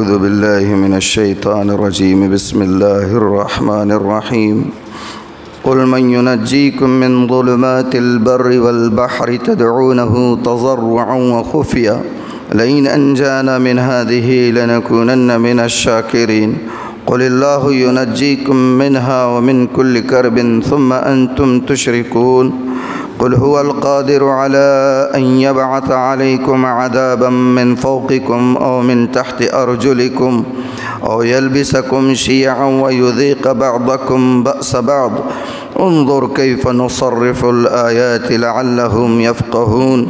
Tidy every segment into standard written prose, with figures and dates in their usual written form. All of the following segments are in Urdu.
أعوذ بالله من الشيطان الرجيم بسم الله الرحمن الرحيم قل من ينجيكم من ظلمات البر والبحر تدعونه تضرعا وخفيا لئن أنجانا من هذه لنكونن من الشاكرين قل الله ينجيكم منها ومن كل كرب ثم أنتم تشركون قل هو القادر على أن يبعث عليكم عذابا من فوقكم أو من تحت أرجلكم أو يلبسكم شيعا ويذيق بعضكم بأس بعض انظر كيف نصرف الآيات لعلهم يفقهون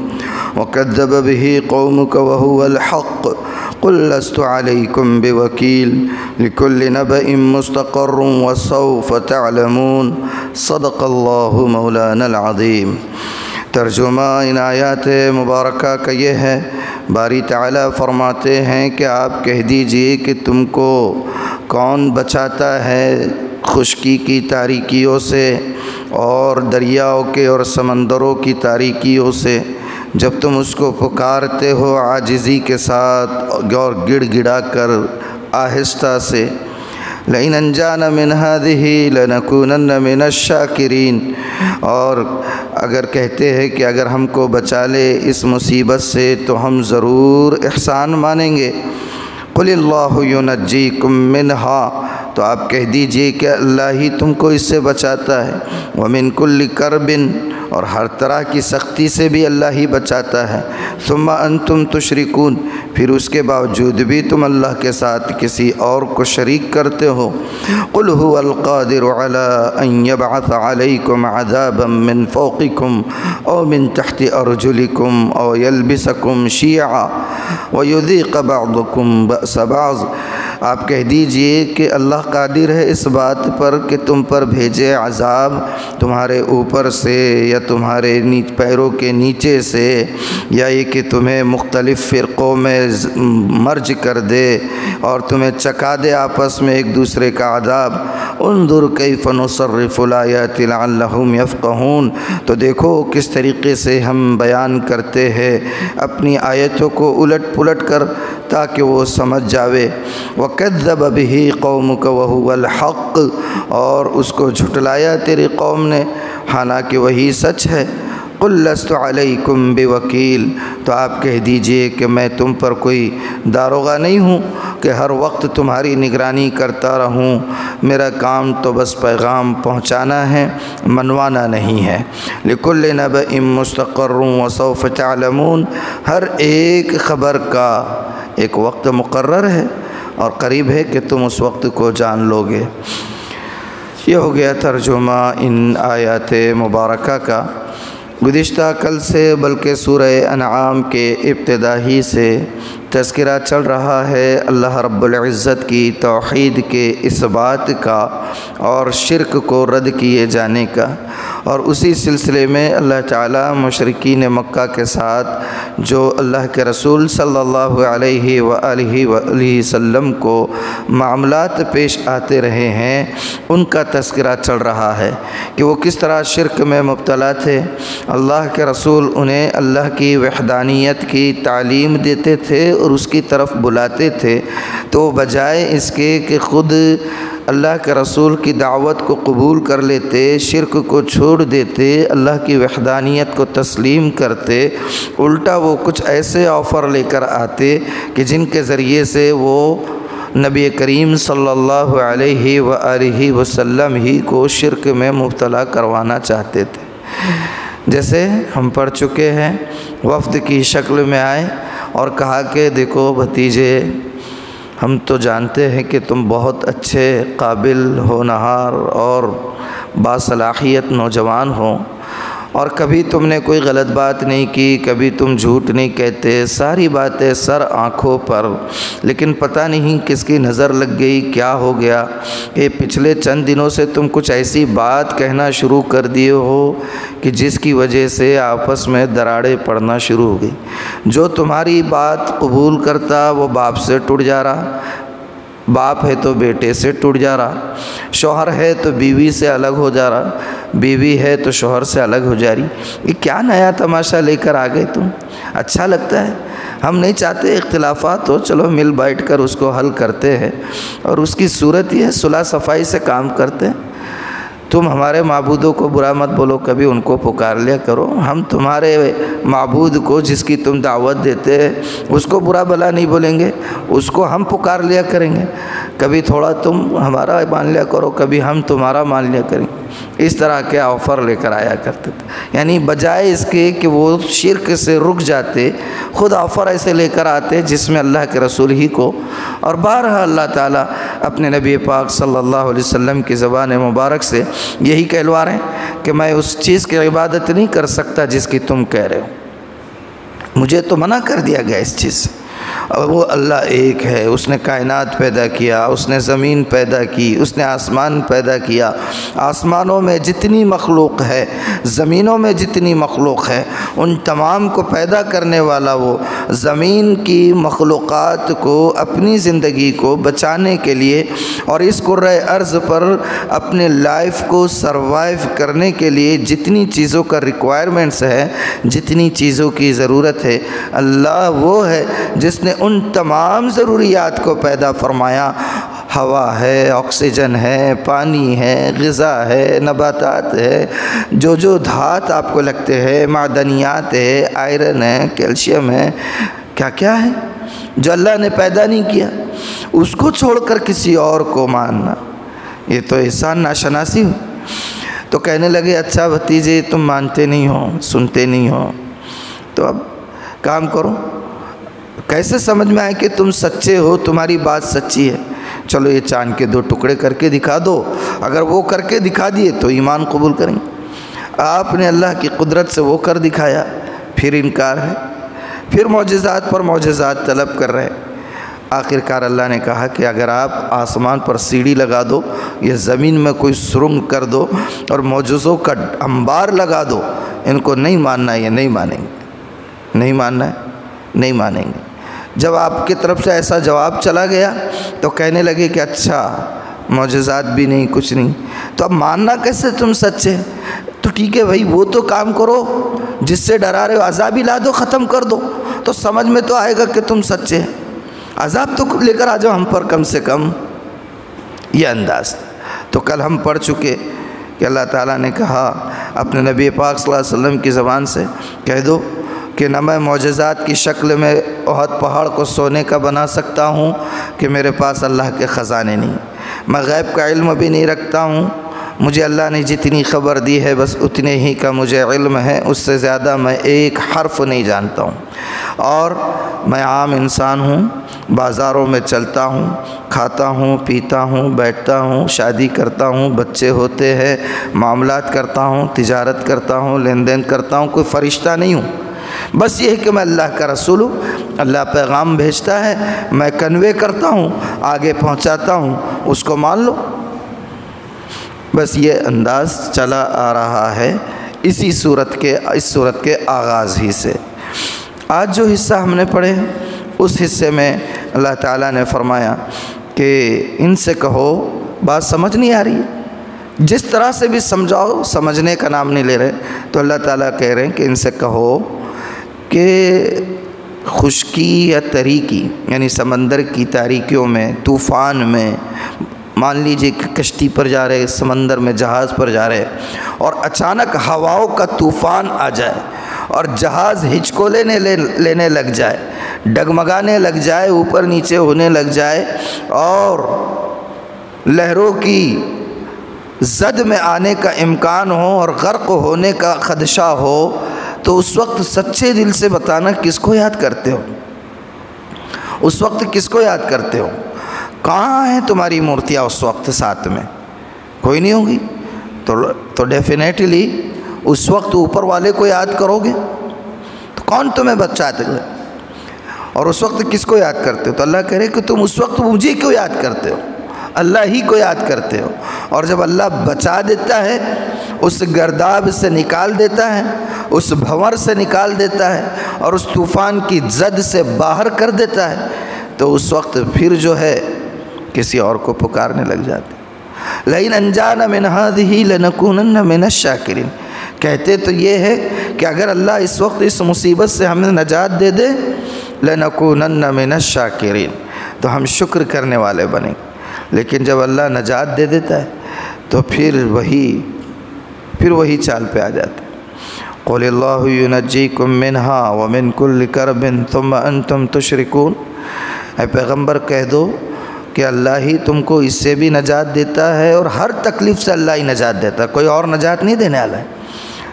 وكذب به قومك وهو الحق قل لست عليكم بوكيل لكل نبأ مستقر وسوف تعلمون صدق اللہ مولانا العظیم۔ ترجمہ ان آیات مبارکہ کا یہ ہے، باری تعالیٰ فرماتے ہیں کہ آپ کہہ دیجئے کہ تم کو کون بچاتا ہے خشکی کی تاریکیوں سے اور دریاؤں کے اور سمندروں کی تاریکیوں سے، جب تم اس کو پکارتے ہو عاجزی کے ساتھ اور گڑ گڑا کر آہستہ سے۔ لئن انجانا من هذه لنكونن من الشاکرین، اور اگر کہتے ہیں کہ اگر ہم کو بچا لے اس مصیبت سے تو ہم ضرور احسان مانیں گے۔ قل اللہ ینجیکم منہا، تو آپ کہہ دیجئے کہ اللہ ہی تم کو اس سے بچاتا ہے، ومن کل کرب، اور ہر طرح کی سختی سے بھی اللہ ہی بچاتا ہے، ثم انتم تشرکون، پھر اس کے باوجود بھی تم اللہ کے ساتھ کسی اور کو شریک کرتے ہو۔ قل هو القادر على ان يبعث عليكم عذابا من فوقكم او من تحت ارجلكم او يلبسكم شيعا ويذيق بعضكم بأس بعض، آپ کہہ دیجئے کہ اللہ قادر ہے اس بات پر کہ تم پر بھیجے عذاب تمہارے اوپر سے یا تمہارے پیروں کے نیچے سے، یا یہ کہ تمہیں مختلف فرقوں میں مرج کر دے اور تمہیں چکا دے آپس میں ایک دوسرے کا عذاب۔ انظر کیف نصرف الآیات لعلہم یفقہون، تو دیکھو کس طریقے سے ہم بیان کرتے ہیں اپنی آیتوں کو الٹ پلٹ کر تاکہ وہ سمجھ جاوے۔ وَكَذَّبَ بِهِ قَوْمُكَ وَهُوَ الْحَقُّ، اور اس کو جھٹلایا تیری قوم نے حالانکہ وہی سچ ہے۔ قُلْ لَسْتُ عَلَيْكُمْ بِوَكِيلٍ، تو آپ کہہ دیجئے کہ میں تم پر کوئی داروغہ نہیں ہوں کہ ہر وقت تمہاری نگرانی کرتا رہوں، میرا کام تو بس پیغام پہنچانا ہے، منوانا نہیں ہے۔ لِكُلِّ نَبَإٍ مُسْتَقَرٌّ وَسَوْفَ تَعْلَمُونَ، ہر ایک خبر کا ایک وقت مقرر ہے اور قریب ہے کہ تم اس وقت کو جان لو گے۔ یہ ہو گیا ترجمہ ان آیات مبارکہ کا۔ گزشتہ کل سے بلکہ سورہ انعام کے ابتدا ہی سے تذکرہ چل رہا ہے اللہ رب العزت کی توحید کے اس بات کا اور شرک کو رد کیے جانے کا، اور اسی سلسلے میں اللہ تعالیٰ مشرکین مکہ کے ساتھ جو اللہ کے رسول صلی اللہ علیہ وآلہ وسلم کو معاملات پیش آتے رہے ہیں ان کا تذکرہ چل رہا ہے کہ وہ کس طرح شرک میں مبتلا تھے۔ اللہ کے رسول انہیں اللہ کی وحدانیت کی تعلیم دیتے تھے اور اس کی طرف بلاتے تھے، تو بجائے اس کے کہ خود اللہ کے رسول کی دعوت کو قبول کر لیتے، شرک کو چھوڑ دیتے، اللہ کی وحدانیت کو تسلیم کرتے، الٹا وہ کچھ ایسے آفر لے کر آتے کہ جن کے ذریعے سے وہ نبی کریم صلی اللہ علیہ وآلہ وسلم ہی کو شرک میں مبتلا کروانا چاہتے تھے۔ جیسے ہم پڑھ چکے ہیں، وفد کی شکل میں آئے اور کہا کہ دیکھو بھتیجے، ہم تو جانتے ہیں کہ تم بہت اچھے قابل ہونہار اور باصلاحیت نوجوان ہو، اور کبھی تم نے کوئی غلط بات نہیں کی، کبھی تم جھوٹ نہیں کہتے، ساری باتیں سر آنکھوں پر، لیکن پتہ نہیں کس کی نظر لگ گئی، کیا ہو گیا کہ پچھلے چند دنوں سے تم کچھ ایسی بات کہنا شروع کر دیے ہو کہ جس کی وجہ سے آپس میں دراڑیں پڑنا شروع ہو گئی۔ جو تمہاری بات قبول کرتا وہ باپ سے ٹوٹ جا رہا، باپ ہے تو بیٹے سے ٹوٹ جا رہا، شوہر ہے تو بیوی سے الگ ہو جا رہا، بیوی ہے تو شوہر سے الگ ہو جا رہی۔ یہ کیا نیا تماشا لے کر آ گئے تم؟ اچھا لگتا ہے؟ ہم نہیں چاہتے اختلافات ہو، چلو مل بیٹھ کر اس کو حل کرتے ہیں، اور اس کی صورت یہ ہے صلح صفائی سے کام کرتے ہیں۔ تم ہمارے معبودوں کو برا مت بولو، کبھی ان کو پکار لیا کرو، ہم تمہارے معبود کو جس کی تم دعوت دیتے اس کو برا بلا نہیں بولیں گے، اس کو ہم پکار لیا کریں گے، کبھی تھوڑا تم ہمارا مان لیا کرو، کبھی ہم تمہارا مان لیا کریں گے۔ اس طرح کے آفر لے کر آیا کرتے تھے، یعنی بجائے اس کے کہ وہ شرک سے رک جاتے، خود آفر ایسے لے کر آتے جس میں اللہ کے رسول ہی کو، اور بارہا اللہ تعالیٰ اپنے نبی پاک صلی اللہ علیہ وسلم کی زبان مبارک سے یہی کہلوا رہے ہیں کہ میں اس چیز کی عبادت نہیں کر سکتا جس کی تم کہہ رہے ہو، مجھے تو منع کر دیا گیا اس چیز سے۔ اور وہ اللہ ایک ہے، اس نے کائنات پیدا کیا، اس نے زمین پیدا کی، اس نے آسمان پیدا کیا، آسمانوں میں جتنی مخلوق ہے، زمینوں میں جتنی مخلوق ہے، ان تمام کو پیدا کرنے والا وہ زمین کی مخلوقات کو اپنی زندگی کو بچانے کے لیے اور اس کرۂ ارض پر اپنے لائف کو سروائیو کرنے کے لیے جتنی چیزوں کا ریکوائرمنٹس ہے، جتنی چیزوں کی ضرورت ہے، اللہ وہ ہے جس نے ان تمام ضروریات کو پیدا فرمایا۔ ہوا ہے، آکسیجن ہے، پانی ہے، غذا ہے، نباتات ہے، جو دھات آپ کو لگتے ہیں، معدنیات ہے، آئرن ہے، کیلشیم ہے، کیا کیا ہے جو اللہ نے پیدا نہیں کیا، اس کو چھوڑ کر کسی اور کو ماننا، یہ تو احسان ناشناسی ہو۔ تو کہنے لگے اچھا بھتیجے تم مانتے نہیں ہو، سنتے نہیں ہو، تو اب کام کرو، کیسے سمجھ میں آئے کہ تم سچے ہو، تمہاری بات سچی ہے؟ چلو یہ چاند کے 2 ٹکڑے کر کے دکھا دو، اگر وہ کر کے دکھا دیے تو ایمان قبول کریں گے۔ آپ نے اللہ کی قدرت سے وہ کر دکھایا، پھر انکار ہے، پھر معجزات پر معجزات طلب کر رہے۔ آخر کار اللہ نے کہا کہ اگر آپ آسمان پر سیڑھی لگا دو یا زمین میں کوئی سرنگ کر دو اور معجزوں کا انبار لگا دو، ان کو نہیں ماننا ہے، یہ نہیں مانیں گے، نہیں ماننا ہے، نہیں مانیں گے۔ جب آپ کی طرف سے ایسا جواب چلا گیا تو کہنے لگے کہ اچھا معجزات بھی نہیں، کچھ نہیں، تو اب ماننا کیسے تم سچے؟ تو ٹھیک ہے بھائی، وہ تو کام کرو جس سے ڈرا رہے ہو، عذاب ہی لا دو، ختم کر دو، تو سمجھ میں تو آئے گا کہ تم سچے ہیں، عذاب تو لے کر آ جاؤ ہم پر کم سے کم، یہ انداز۔ تو کل ہم پڑھ چکے کہ اللہ تعالیٰ نے کہا اپنے نبی پاک صلی اللہ علیہ وسلم کی زبان سے کہہ دو کہ نہ میں معجزات کی شکل میں احد پہاڑ کو سونے کا بنا سکتا ہوں کہ میرے پاس اللہ کے خزانے نہیں، میں غیب کا علم بھی نہیں رکھتا ہوں، مجھے اللہ نے جتنی خبر دی ہے بس اتنے ہی کا مجھے علم ہے، اس سے زیادہ میں ایک حرف نہیں جانتا ہوں، اور میں عام انسان ہوں، بازاروں میں چلتا ہوں، کھاتا ہوں، پیتا ہوں، بیٹھتا ہوں، شادی کرتا ہوں، بچے ہوتے ہیں، معاملات کرتا ہوں، تجارت کرتا ہوں، لین دین کرتا ہوں، کوئی فرشتہ نہیں ہوں، بس یہ ہے کہ میں اللہ کا رسول ہوں، اللہ پیغام بھیجتا ہے، میں کنوے کرتا ہوں، آگے پہنچاتا ہوں، اس کو مان لو۔ بس یہ انداز چلا آ رہا ہے اس صورت کے آغاز ہی سے۔ آج جو حصہ ہم نے پڑھے اس حصے میں اللہ تعالیٰ نے فرمایا کہ ان سے کہو، بات سمجھ نہیں آ رہی ہے، جس طرح سے بھی سمجھاؤ، سمجھنے کا نام نہیں لے رہے، تو اللہ تعالیٰ کہہ رہے ہیں کہ ان سے کہو کہ خشکی یا تریکی یعنی سمندر کی تاریکیوں میں، طوفان میں، مان لیجئے کہ کشتی پر جا رہے، سمندر میں جہاز پر جا رہے، اور اچانک ہواؤں کا طوفان آ جائے اور جہاز ہچکولے لینے لگ جائے، ڈگمگانے لگ جائے، اوپر نیچے ہونے لگ جائے، اور لہروں کی زد میں آنے کا امکان ہو اور غرق ہونے کا خدشہ ہو، تو اس وقت سچے دل سے بتانا کس کو یاد کرتے ہو؟ اس وقت کس کو یاد کرتے ہو؟ کہاں ہیں تمہاری مورتیاں اس وقت ساتھ میں؟ کوئی نہیں ہوگی، تو ڈیفینیٹلی اس وقت اوپر والے کو یاد کرو گے، تو کون تمہیں بچاتے گا؟ اور اس وقت کس کو یاد کرتے ہو؟ تو اللہ کہہ رہے کہ تم اس وقت مجھے کیوں یاد کرتے ہو؟ اللہ ہی کو یاد کرتے ہو، اور جب اللہ بچا دیتا ہے، اس گرداب سے نکال دیتا ہے، اس بھنور سے نکال دیتا ہے، اور اس طوفان کی زد سے باہر کر دیتا ہے، تو اس وقت پھر جو ہے کسی اور کو پکارنے لگ جاتے۔ لَئِنْ أَنْجَانَا مِنْ هَٰذِهِ لَنَكُونَنَّ مِنَ الشَّاكِرِينَ، کہتے تو یہ ہے کہ اگر اللہ اس وقت اس مصیبت سے ہمیں نجات دے دے لَنَكُونَنَّ مِنَ الشَّاكِرِينَ، تو ہم شکر کرنے والے بنیں گے۔ لیکن جب اللہ نجات دے دیتا ہے تو پھر وہی چال پہ آ جاتا ہے۔ قُلِ اللَّهُ يُنَجِّيكُم مِّنْهَا وَمِن كُلِّ كَرْبٍ ثُمَّ أَنْتُمْ تُشْرِكُونَ، اے پیغمبر کہہ دو کہ اللہ ہی تم کو اس سے بھی نجات دیتا ہے اور ہر تکلیف سے اللہ ہی نجات دیتا ہے، کوئی اور نجات نہیں دینے والا ہے،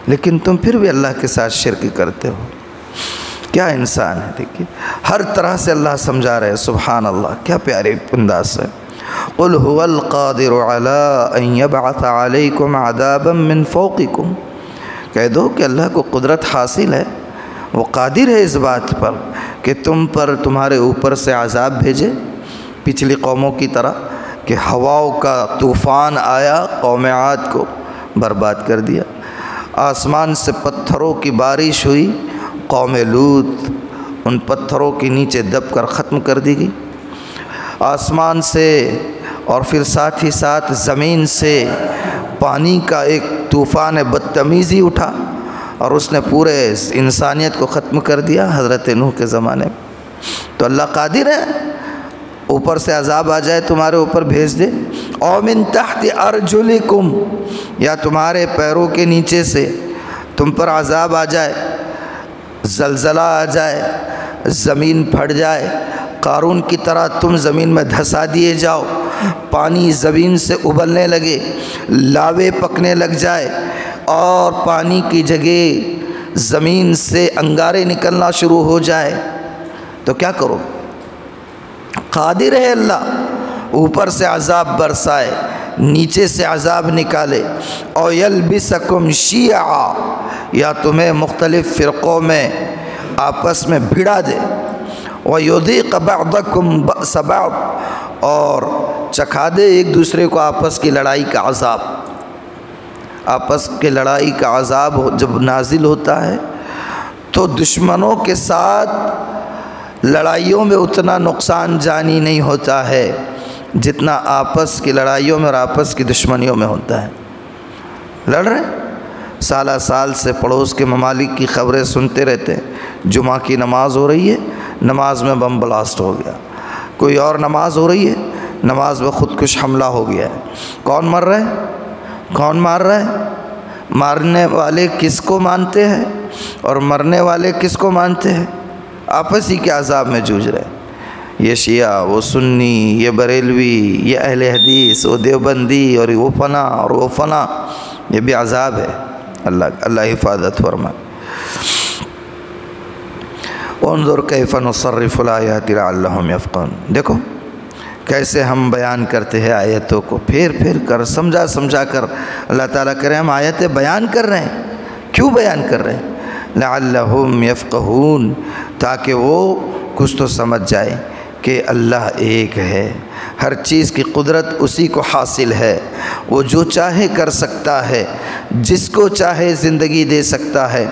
لیکن تم پھر بھی اللہ کے ساتھ شرک کرتے ہو۔ کیا انسان ہے، دیکھیے ہر طرح سے اللہ سمجھا رہے، سبحان اللہ، کیا پیارے انداز ہے۔ قُلْ هُوَ الْقَادِرُ عَلَىٰ أَن يَبْعَثَ عَلَيْكُمْ عَذَابًا مِّن فَوْقِكُمْ، کہہ دو کہ اللہ کو قدرت حاصل ہے، وہ قادر ہے اس بات پر کہ تم پر تمہارے اوپر سے عذاب بھیجے، پچھلی قوموں کی طرح کہ ہواؤں کا طوفان آیا، قوم عاد کو برباد کر دیا، آسمان سے پتھروں کی بارش ہوئی، قوم لوط ان پتھروں کے نیچے دب کر ختم کر دی گئی، آسمان سے اور پھر ساتھ ہی ساتھ زمین سے پانی کا ایک طوفان بدتمیزی اٹھا اور اس نے پورے انسانیت کو ختم کر دیا حضرت نوح کے زمانے میں۔ تو اللہ قادر ہے، اوپر سے عذاب آ جائے تمہارے اوپر بھیج دے، او من تحت ارجلکم، یا تمہارے پیروں کے نیچے سے تم پر عذاب آ جائے، زلزلہ آ جائے، زمین پھٹ جائے، قارون کی طرح تم زمین میں دھسا دیے جاؤ، پانی زمین سے ابلنے لگے، لاوے پکنے لگ جائے اور پانی کی جگہ زمین سے انگارے نکلنا شروع ہو جائے، تو کیا کرو؟ قادر ہے اللہ، اوپر سے عذاب برسائے، نیچے سے عذاب نکالے، او یلبسکم شیعا، یا تمہیں مختلف فرقوں میں آپس میں بھڑا دے، وَيُذِيقَ بَعْضَكُمْ بَأْسَ بَعْضٍ، اور چکھا دے ایک دوسرے کو آپس کی لڑائی کا عذاب۔ آپس کے لڑائی کا عذاب جب نازل ہوتا ہے تو دشمنوں کے ساتھ لڑائیوں میں اتنا نقصان جانی نہیں ہوتا ہے جتنا آپس کی لڑائیوں میں اور آپس کی دشمنیوں میں ہوتا ہے۔ لڑ رہے سالہ سال سے پڑوس کے ممالک کی خبریں سنتے رہتے ہیں، جمعہ کی نماز ہو رہی ہے، نماز میں بم بلاسٹ ہو گیا، کوئی اور نماز ہو رہی ہے، نماز میں خودکش حملہ ہو گیا ہے، کون مر رہا ہے، کون مار رہا ہے، مارنے والے کس کو مانتے ہیں اور مرنے والے کس کو مانتے ہیں، آپس ہی کے عذاب میں جوجھ رہے ہیں، یہ شیعہ، وہ سنی، یہ بریلوی، یہ اہل حدیث، وہ دیوبندی، اور وہ فنا اور وہ فنا، یہ بھی عذاب ہے۔ اللہ حفاظت فرمائے۔ انظر کیف نصرف الآیات لعلہم یفقہون، دیکھو کیسے ہم بیان کرتے ہیں آیتوں کو، پھر کر سمجھا کر اللہ تعالیٰ کرے ہم آیتیں بیان کر رہے ہیں، کیوں بیان کر رہے ہیں؟ لعلہم یفقہون، تاکہ وہ کچھ تو سمجھ جائے کہ اللہ ایک ہے، ہر چیز کی قدرت اسی کو حاصل ہے، وہ جو چاہے کر سکتا ہے، جس کو چاہے زندگی دے سکتا ہے،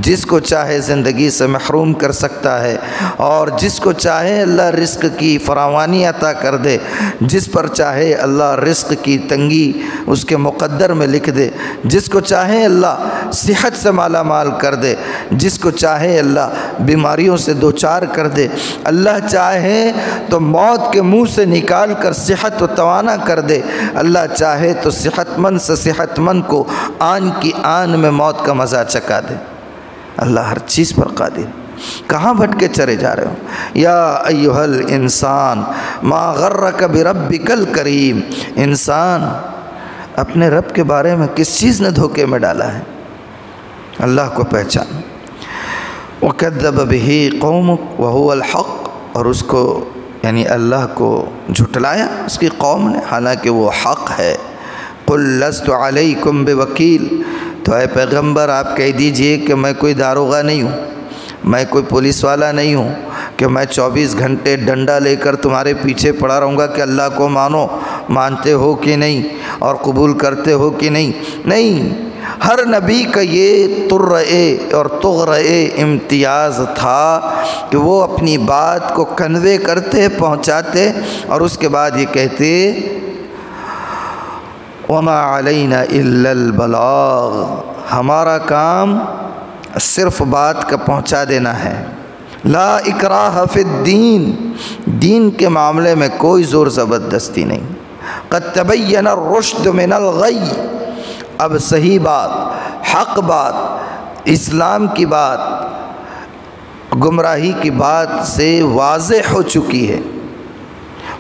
جس کو چاہے زندگی سے محروم کر سکتا ہے، اور جس کو چاہے اللہ رزق کی فراوانی عطا کر دے، جس پر چاہے اللہ رزق کی تنگی اس کے مقدر میں لکھ دے، جس کو چاہے اللہ صحت سے مالا مال کر دے، جس کو چاہے اللہ بیماریوں سے دوچار کر دے، اللہ چاہے تو موت کے منہ سے نکال کر صحت و توانا کر دے، اللہ چاہے تو صحت مند سے صحت مند کو آن کی آن میں موت کا مزہ چکا دے، اللہ ہر چیز پر قادر۔ کہاں بھٹکے چلے جا رہے ہو؟ یا ایھا الانسان ما غرک بربک الکریم، انسان اپنے رب کے بارے میں کس چیز نے دھوکے میں ڈالا ہے؟ اللہ کو پہچان۔ وکذب بہ قومک وہو الحق، اور اس کو یعنی اللہ کو جھٹلایا اس کی قوم نے، حالانکہ وہ حق ہے۔ قل لست علیکم بوکیل، تو اے پیغمبر آپ کہہ دیجئے کہ میں کوئی داروغہ نہیں ہوں، میں کوئی پولیس والا نہیں ہوں کہ میں 24 گھنٹے ڈنڈا لے کر تمہارے پیچھے پڑا رہوں گا کہ اللہ کو مانو، مانتے ہو کہ نہیں اور قبول کرتے ہو کہ نہیں۔ نہیں، ہر نبی کا یہ ترعے اور تغرعے امتیاز تھا کہ وہ اپنی بات کو کنوے کرتے، پہنچاتے، اور اس کے بعد یہ کہتے وما علینا الا البلاغ، ہمارا کام صرف بات کا پہنچا دینا ہے، لا اکراہ فی الدین، دین کے معاملے میں کوئی زور زبردستی نہیں۔ قد تبین الرشد من الغی، اب صحیح بات، حق بات، اسلام کی بات گمراہی کی بات سے واضح ہو چکی ہے۔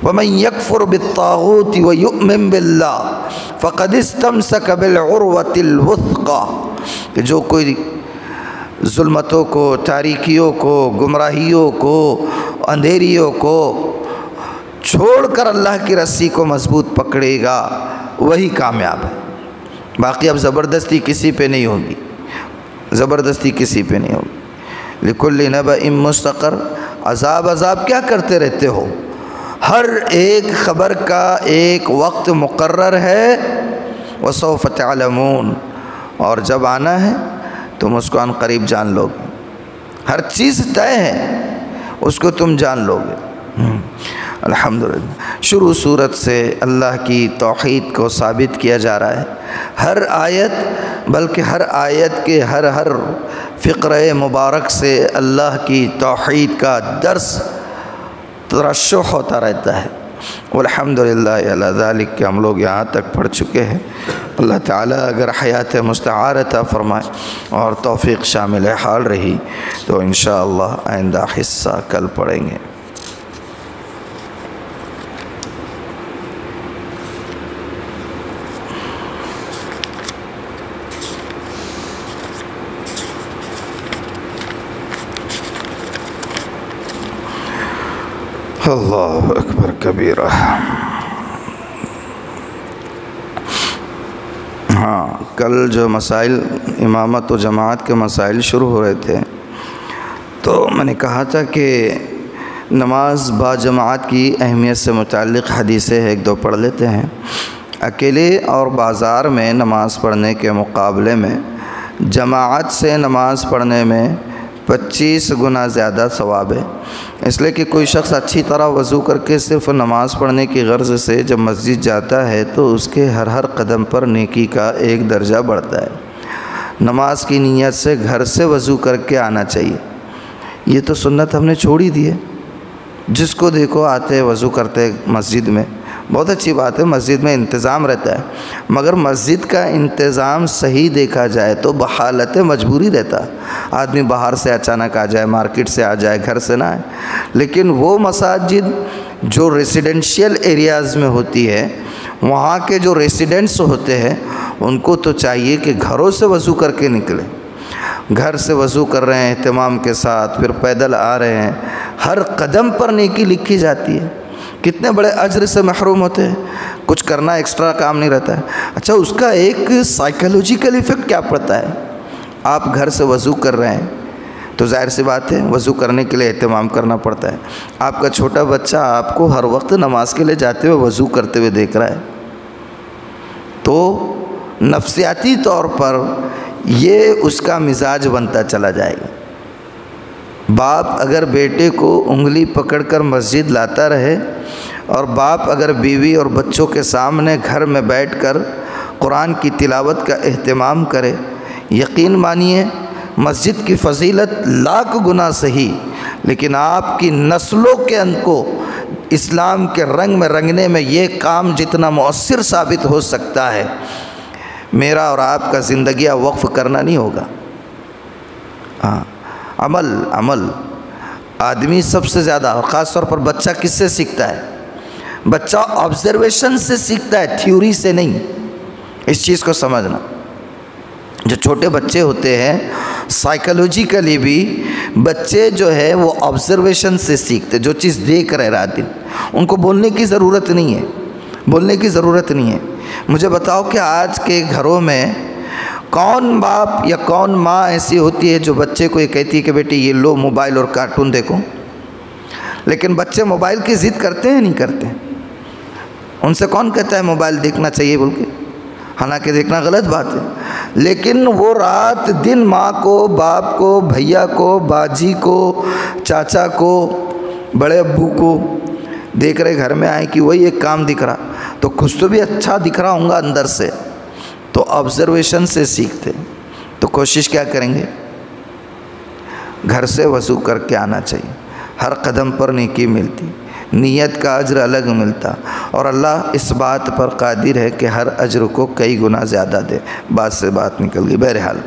وَمَن يَكْفُرْ بِالطَّاغُوتِ وَيُؤْمِن بِاللَّهِ فَقَدِ اسْتَمْسَكَ بِالْعُرْوَةِ الْوُثْقَىٰ، کہ جو کوئی ظلمتوں کو، تاریکیوں کو، گمراہیوں کو، اندھیریوں کو چھوڑ کر اللہ کی رسی کو مضبوط پکڑے گا وہی کامیاب ہے۔ باقی اب زبردستی کسی پہ نہیں ہوگی، زبردستی کسی پہ نہیں ہوگی۔ لِكُلِّ نَبَإٍ مُسْتَقَرٌ، عذاب کیا کرتے رہتے ہو؟ ہر ایک خبر کا ایک وقت مقرر ہے۔ وَسَوْفَ تَعْلَمُونَ، اور جب آنا ہے تم اس کو عن قریب جان لو گے۔ ہر چیز طے ہے، اس کو تم جان لو گے۔ الحمدللہ، شروع صورت سے اللہ کی توحید کو ثابت کیا جا رہا ہے۔ ہر آیت، بلکہ ہر آیت کے ہر فقرہ مبارک سے اللہ کی توحید کا درس ترشح ہوتا رہتا ہے۔ والحمدللہ علی ذالک، کہ ہم لوگ یہاں تک پڑھ چکے ہیں۔ اللہ تعالیٰ اگر حیات مستعار عطا فرمائے اور توفیق شامل حال رہی تو انشاءاللہ آئندہ حصہ کل پڑھیں گے۔ اللہ اکبر کبیرہ۔ ہاں، کل جو مسائل امامت و جماعت کے مسائل شروع ہو رہے تھے تو میں نے کہا تھا کہ نماز با جماعت کی اہمیت سے متعلق حدیثیں ایک دو پڑھ لیتے ہیں۔ اکیلے اور بازار میں نماز پڑھنے کے مقابلے میں جماعت سے نماز پڑھنے میں 25 گنا زیادہ ثواب ہے، اس لیے کہ کوئی شخص اچھی طرح وضو کر کے صرف نماز پڑھنے کی غرض سے جب مسجد جاتا ہے تو اس کے ہر قدم پر نیکی کا ایک درجہ بڑھتا ہے۔ نماز کی نیت سے گھر سے وضو کر کے آنا چاہیے، یہ تو سنت ہم نے چھوڑ ہی دی ہے۔ جس کو دیکھو آتے وضو کرتے مسجد میں، بہت اچھی بات ہے، مسجد میں انتظام رہتا ہے، مگر مسجد کا انتظام صحیح دیکھا جائے تو بحالت مجبوری رہتا ہے۔ آدمی باہر سے اچانک آ جائے، مارکیٹ سے آ جائے، گھر سے نہ آئے۔ لیکن وہ مساجد جو ریسیڈنشیل ایریاز میں ہوتی ہے، وہاں کے جو ریسیڈنٹس ہوتے ہیں ان کو تو چاہیے کہ گھروں سے وضو کر کے نکلیں۔ گھر سے وضو کر رہے ہیں اہتمام کے ساتھ، پھر پیدل آ رہے ہیں، ہر قدم پر نیکی لکھی جاتی ہے۔ کتنے بڑے اجر سے محروم ہوتے ہیں، کچھ کرنا ایکسٹرا کام نہیں رہتا ہے۔ اچھا، اس کا ایک سائیکلوجیکل ایفیکٹ کیا پڑتا ہے؟ آپ گھر سے وضو کر رہے ہیں تو ظاہر سی بات ہے وضو کرنے کے لیے اہتمام کرنا پڑتا ہے۔ آپ کا چھوٹا بچہ آپ کو ہر وقت نماز کے لیے جاتے ہوئے وضو کرتے ہوئے دیکھ رہا ہے، تو نفسیاتی طور پر یہ اس کا مزاج بنتا چلا جائے گا۔ باپ اگر بیٹے کو انگلی پکڑ کر مسجد لاتا رہے، اور باپ اگر بیوی اور بچوں کے سامنے گھر میں بیٹھ کر قرآن کی تلاوت کا اہتمام کرے، یقین مانیے مسجد کی فضیلت لاکھ گنا صحیح، لیکن آپ کی نسلوں کے ان کو اسلام کے رنگ میں رنگنے میں یہ کام جتنا مؤثر ثابت ہو سکتا ہے، میرا اور آپ کا زندگیہ وقف کرنا نہیں ہوگا۔ ہاں، عمل آدمی سب سے زیادہ، اور خاص طور پر بچہ کس سے سیکھتا ہے؟ بچہ آبزرویشن سے سیکھتا ہے، تھیوری سے نہیں۔ اس چیز کو سمجھنا، جو چھوٹے بچے ہوتے ہیں سائیکلوجیکلی بھی بچے جو ہے وہ آبزرویشن سے سیکھتے، جو چیز دیکھ رہے رات دن، ان کو بولنے کی ضرورت نہیں ہے، بولنے کی ضرورت نہیں ہے۔ مجھے بتاؤ کہ آج کے گھروں میں کون باپ یا کون ماں ایسی ہوتی ہے جو بچے کو یہ کہتی ہے کہ بیٹی یہ لو موبائل اور کارٹون دیکھو؟ لیکن بچے موبائل کی ضد کرتے ہیں نہیں کرتے؟ ان سے کون کہتا ہے موبائل دیکھنا چاہیے بول کے؟ حالانکہ دیکھنا غلط بات ہے، لیکن وہ رات دن ماں کو، باپ کو، بھیا کو، باجی کو، چاچا کو، بڑے ابو کو دیکھ رہے گھر میں آئے کہ وہی ایک کام دکھ رہا، تو کچھ تو بھی اچھا دکھ رہا ہوں گا اندر سے، تو آبزرویشن سے سیکھتے۔ تو کوشش کیا کریں گے؟ گھر سے وضو کر کے آنا چاہیے، ہر قدم پر نیکی ملتی، نیت کا اجر الگ ملتا، اور اللہ اس بات پر قادر ہے کہ ہر اجر کو کئی گنا زیادہ دے۔ بات سے بات نکل گئی، بہرحال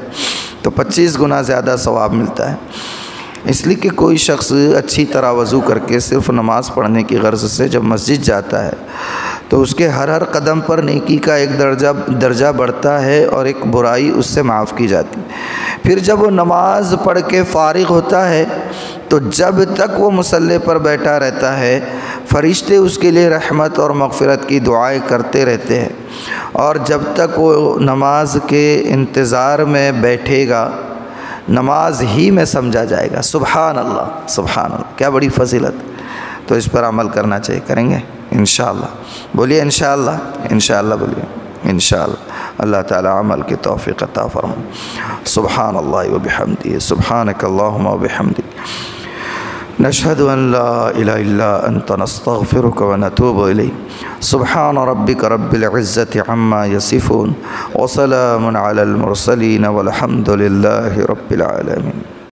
تو 25 گنا زیادہ ثواب ملتا ہے۔ اس لیے کہ کوئی شخص اچھی طرح وضو کر کے صرف نماز پڑھنے کی غرض سے جب مسجد جاتا ہے تو اس کے ہر قدم پر نیکی کا ایک درجہ بڑھتا ہے اور ایک برائی اس سے معاف کی جاتی۔ پھر جب وہ نماز پڑھ کے فارغ ہوتا ہے تو جب تک وہ مصلی پر بیٹھا رہتا ہے فرشتے اس کے لیے رحمت اور مغفرت کی دعائیں کرتے رہتے ہیں، اور جب تک وہ نماز کے انتظار میں بیٹھے گا نماز ہی میں سمجھا جائے گا۔ سبحان اللہ، سبحان اللہ، کیا بڑی فضیلت۔ تو اس پر عمل کرنا چاہیے، کریں گے انشاءاللہ۔ بولیے انشاءاللہ، انشاءاللہ بولیے انشاءاللہ۔ اللہ تعالی عمل کی توفیق عطا فرمائے۔ سبحان اللہ و بحمدہ، سبحانک اللہم و بحمدک، نشہد ان لا الہ الا انت، نستغفرک و نتوب الیک۔ سبحان ربک رب العزت عما یصفون، وسلام علی المرسلین، والحمد للہ رب العالمین۔